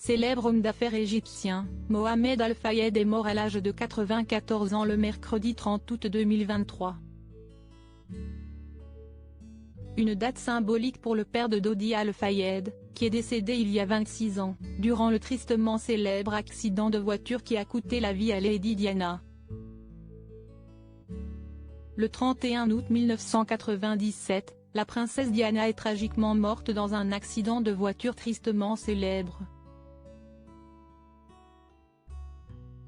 Célèbre homme d'affaires égyptien, Mohamed Al Fayed est mort à l'âge de 94 ans le mercredi 30 août 2023. Une date symbolique pour le père de Dodi Al Fayed, qui est décédé il y a 26 ans, durant le tristement célèbre accident de voiture qui a coûté la vie à Lady Diana. Le 31 août 1997, la princesse Diana est tragiquement morte dans un accident de voiture tristement célèbre.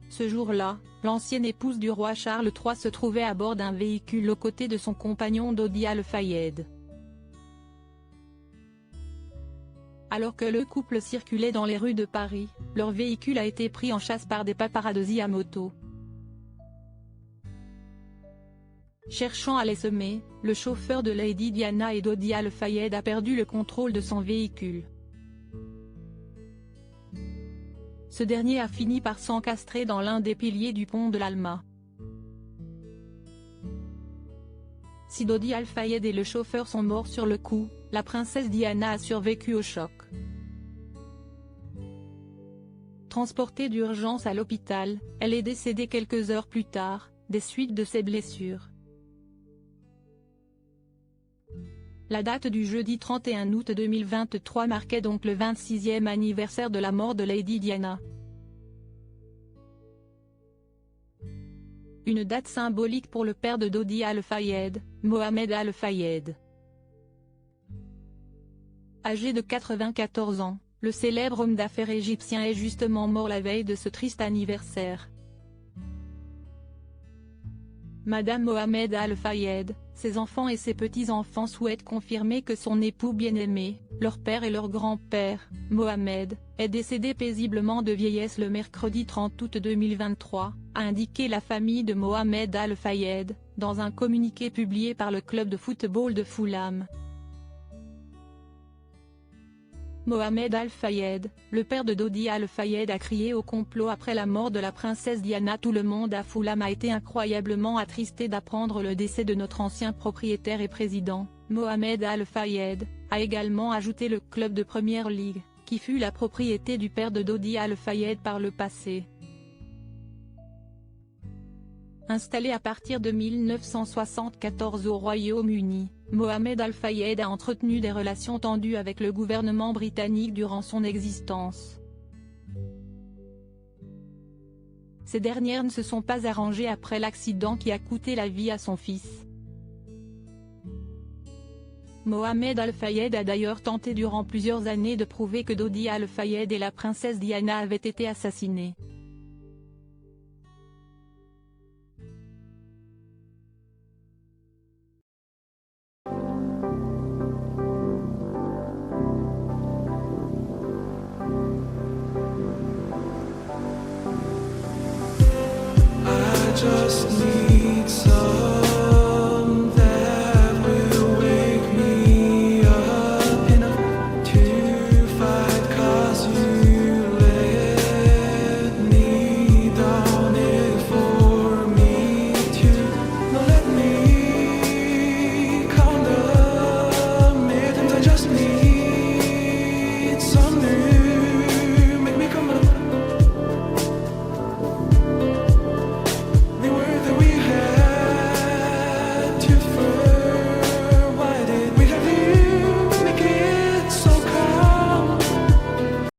Ce jour-là, l'ancienne épouse du roi Charles III se trouvait à bord d'un véhicule aux côtés de son compagnon Dodi Al Fayed. Alors que le couple circulait dans les rues de Paris, leur véhicule a été pris en chasse par des paparazzi à moto. Cherchant à les semer, le chauffeur de Lady Diana et Dodi Al Fayed a perdu le contrôle de son véhicule. Ce dernier a fini par s'encastrer dans l'un des piliers du pont de l'Alma. Si Dodi Al Fayed et le chauffeur sont morts sur le coup, la princesse Diana a survécu au choc. Transportée d'urgence à l'hôpital, elle est décédée quelques heures plus tard, des suites de ses blessures. La date du jeudi 31 août 2023 marquait donc le 26e anniversaire de la mort de Lady Diana. Une date symbolique pour le père de Dodi Al Fayed, Mohamed Al Fayed. Âgé de 94 ans, le célèbre homme d'affaires égyptien est justement mort la veille de ce triste anniversaire. Madame Mohamed Al Fayed, ses enfants et ses petits-enfants souhaitent confirmer que son époux bien-aimé, leur père et leur grand-père, Mohamed, est décédé paisiblement de vieillesse le mercredi 30 août 2023, a indiqué la famille de Mohamed Al Fayed, dans un communiqué publié par le club de football de Fulham. Mohamed Al Fayed, le père de Dodi Al Fayed, a crié au complot après la mort de la princesse Diana. Tout le monde à Fulham a été incroyablement attristé d'apprendre le décès de notre ancien propriétaire et président, Mohamed Al Fayed, a également ajouté le club de Premier League, qui fut la propriété du père de Dodi Al Fayed par le passé. Installé à partir de 1974 au Royaume-Uni, Mohamed Al Fayed a entretenu des relations tendues avec le gouvernement britannique durant son existence. Ces dernières ne se sont pas arrangées après l'accident qui a coûté la vie à son fils. Mohamed Al Fayed a d'ailleurs tenté durant plusieurs années de prouver que Dodi Al Fayed et la princesse Diana avaient été assassinés.